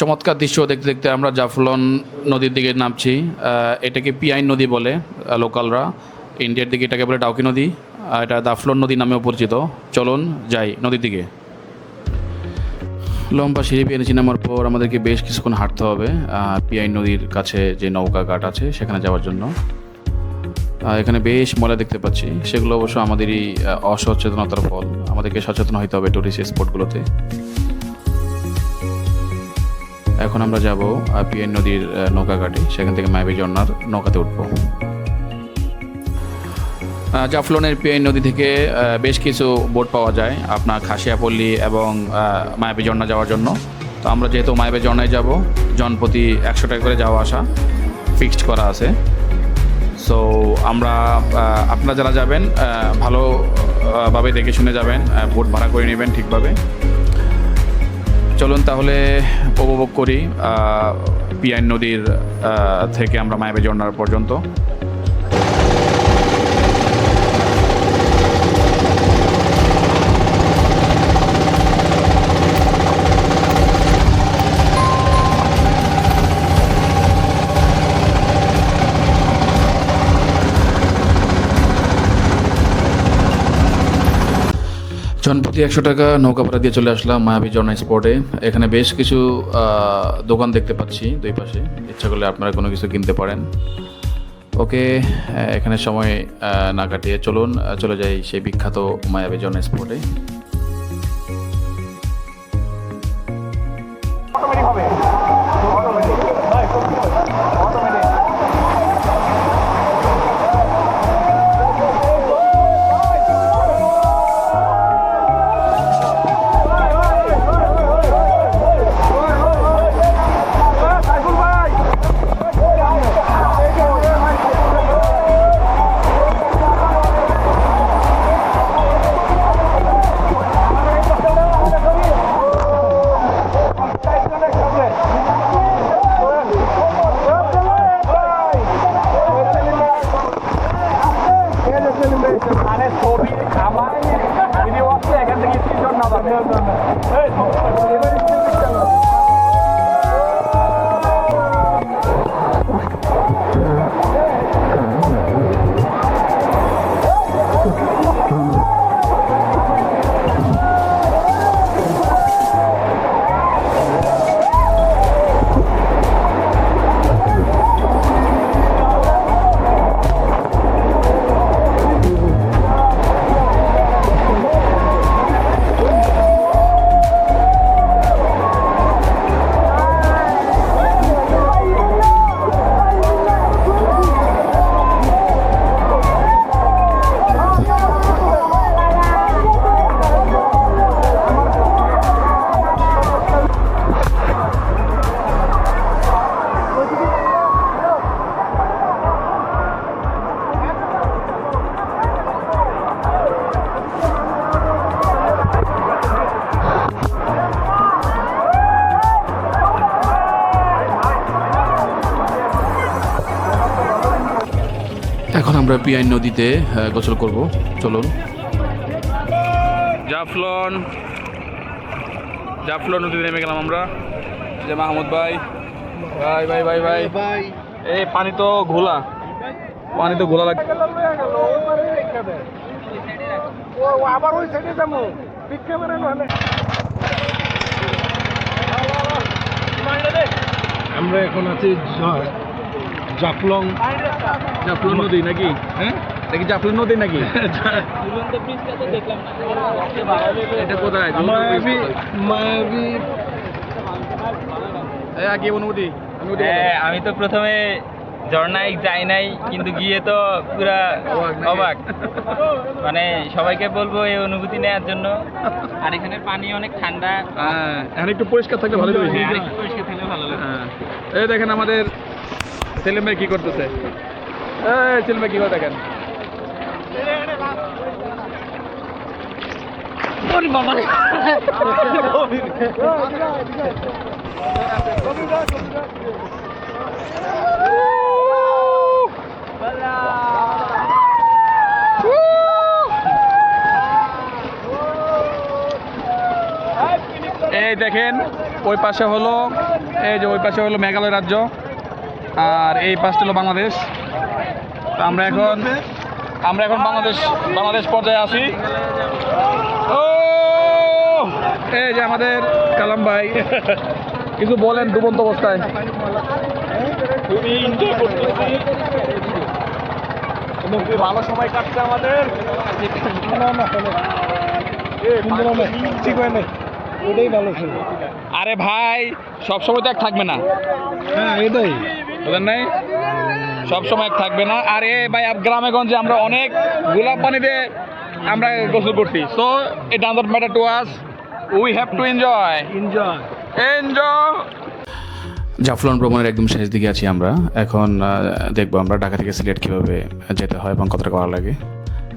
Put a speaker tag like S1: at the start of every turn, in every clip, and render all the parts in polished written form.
S1: চমৎকার দৃশ্য দেখতে দেখতে আমরা জাফলং নদীর দিকে নামছি। এটাকে পিয়াইন নদী বলে লোকালরা, ইন্ডিয়ার দিকে এটাকে বলে ডাউকি নদী, এটা জাফলং নদী নামেও পরিচিত। চলুন যাই নদীর দিকে। লম্বা সিঁড়ি পেয়ে নিচে নামার পর আমাদেরকে বেশ কিছুক্ষণ হাঁটতে হবে পিয়াইন নদীর কাছে যে নৌকা ঘাট আছে সেখানে যাওয়ার জন্য। এখানে বেশ ময়লা দেখতে পাচ্ছি, সেগুলো অবশ্য আমাদেরই অসচেতনতার ফল। আমাদেরকে সচেতন হতে হবে টুরিস্ট স্পটগুলোতে। এখন আমরা যাব পিয়াইন নদীর নৌকা ঘাটে, সেখান থেকে মায়াবী ঝর্ণার নৌকাতে উঠব। জাফলংয়ের পিয়াইন নদী থেকে বেশ কিছু বোট পাওয়া যায় আপনার খাসিয়াপল্লী এবং মায়াবী ঝর্ণা যাওয়ার জন্য। তো আমরা যেহেতু মায়াবী ঝর্ণায় যাব, জনপ্রতি 100 টাকা করে যাওয়া আসা ফিক্সড করা আছে। সো আমরা আপনারা যারা যাবেন ভালোভাবে দেখে শুনে যাবেন, বোট ভাড়া করে নেবেন ঠিকভাবে। চলুন তাহলে উপভোগ করি পিয়াইন নদীর থেকে আমরা মায়াবী ঝর্ণার পর্যন্ত। জনপ্রতি 100 টাকা নৌকা ভাড়া দিয়ে চলে আসলাম মায়াবী ঝর্ণা স্পটে। এখানে বেশ কিছু দোকান দেখতে পাচ্ছি দুই পাশে, ইচ্ছা করলে আপনারা কোনো কিছু কিনতে পারেন। ওকে, এখানে সময় না কাটিয়ে চলুন চলে যাই সেই বিখ্যাত মায়াবী ঝর্ণা স্পটে। এখন আমরা পিয়াইন নদীতে গোসল করব। চলুন। জাফলং নদীতে নেমে গেলাম আমরা। যে মাহমুদ ভাই ভাই ভাই ভাই ভাই ভাই এই পানি তো ঘোলা লাগে।
S2: আমরা এখন আছি জাফলং নদী নাকি? হ্যাঁ,
S1: দেখি জাফলং নদী নাকি? এটা কোথায়?
S2: মায়াবী
S1: কি অনুভূতি?
S3: আমি তো প্রথমে ঝর্ণায় যাই নাই, কিন্তু গিয়ে তো পুরা অবাক। মানে সবাইকে বলবো এই অনুভূতি নেওয়ার জন্য। আর এখানের পানি অনেক ঠান্ডা,
S1: এখন একটু পরিষ্কার থাকলে ভালো লাগবে।
S3: পরিষ্কার থাকলে ভালো লাগে।
S1: এই দেখেন আমাদের সেলিম ভাই কি করতেছে। সেলিম ভাই কি করে দেখেন। এই দেখেন ওই পাশে হলো এই যে ওই পাশে হলো মেঘালয় রাজ্য আর এই পাশটা হলো বাংলাদেশ। তো আমরা এখন বাংলাদেশ পর্যায়ে আছি। ও এই যে আমাদের কালাম ভাই কিছু বলেন ডুবন্ত অবস্থায়।
S2: খুবই এনজয় করতেছি এবং খুব ভালো সময় কাটছে আমাদের। ঠিক হয় নাই, ওটাই ভালো ছিল।
S1: আরে ভাই সব সময় তো এক থাকবে না,
S2: হ্যাঁ এটাই
S1: বুঝলেন নাই? সব সময় এক থাকবে না। আর এ ভাই গ্রামে গঞ্জে আমরা অনেক গোলাপ পানিতে আমরা গোসল করছি। So it does not matter to us, we have to enjoy. Jaflong ভ্রমণের একদম শেষ দিকে আছি আমরা। এখন দেখবো আমরা ঢাকা থেকে সিলেট কীভাবে যেতে হয় এবং কতটা করা লাগে।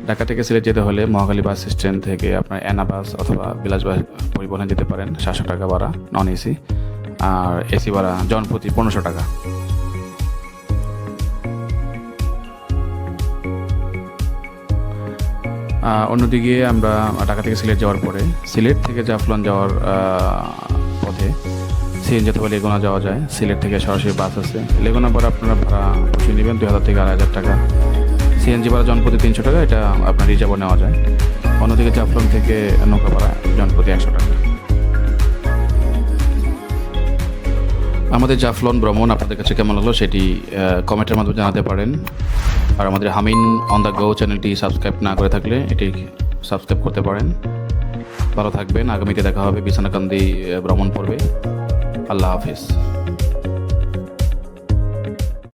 S1: ঢাকা থেকে সিলেট যেতে হলে মহাখালী বাস স্ট্যান্ড থেকে আপনার এনা বাস অথবা বিলাস বাস পরিবহনে যেতে পারেন। 700 টাকা ভাড়া নন এসি, আর এসি ভাড়া জনপ্রতি 1500 টাকা। অন্যদিকে আমরা ঢাকা থেকে সিলেট যাওয়ার পরে সিলেট থেকে জাফলং যাওয়ার পথে সিএনজি অথবা লেগুনা যাওয়া যায়। সিলেট থেকে সরাসরি বাস আছে। লেগুনা পরে আপনারা ভাড়া বসিয়ে নেবেন 2000 থেকে 2500 টাকা। সিএনজি ভাড়া জনপ্রতি 300 টাকা, এটা আপনার রিজার্ভও নেওয়া যায়। অন্যদিকে জাফলং থেকে নৌকা ভাড়া জনপ্রতি 100 টাকা। আমাদের জাফলং ভ্রমণ আপনাদের কাছে কেমন হলো সেটি কমেন্টের মাধ্যমে জানাতে পারেন। আর আমাদের হামিন অন দ্য গো চ্যানেলটি সাবস্ক্রাইব না করে থাকলে এটি সাবস্ক্রাইব করতে পারেন। ভালো থাকবেন। আগামীতে দেখা হবে বিছানাকান্দি ভ্রমণ পর্বে। আল্লাহ হাফিজ।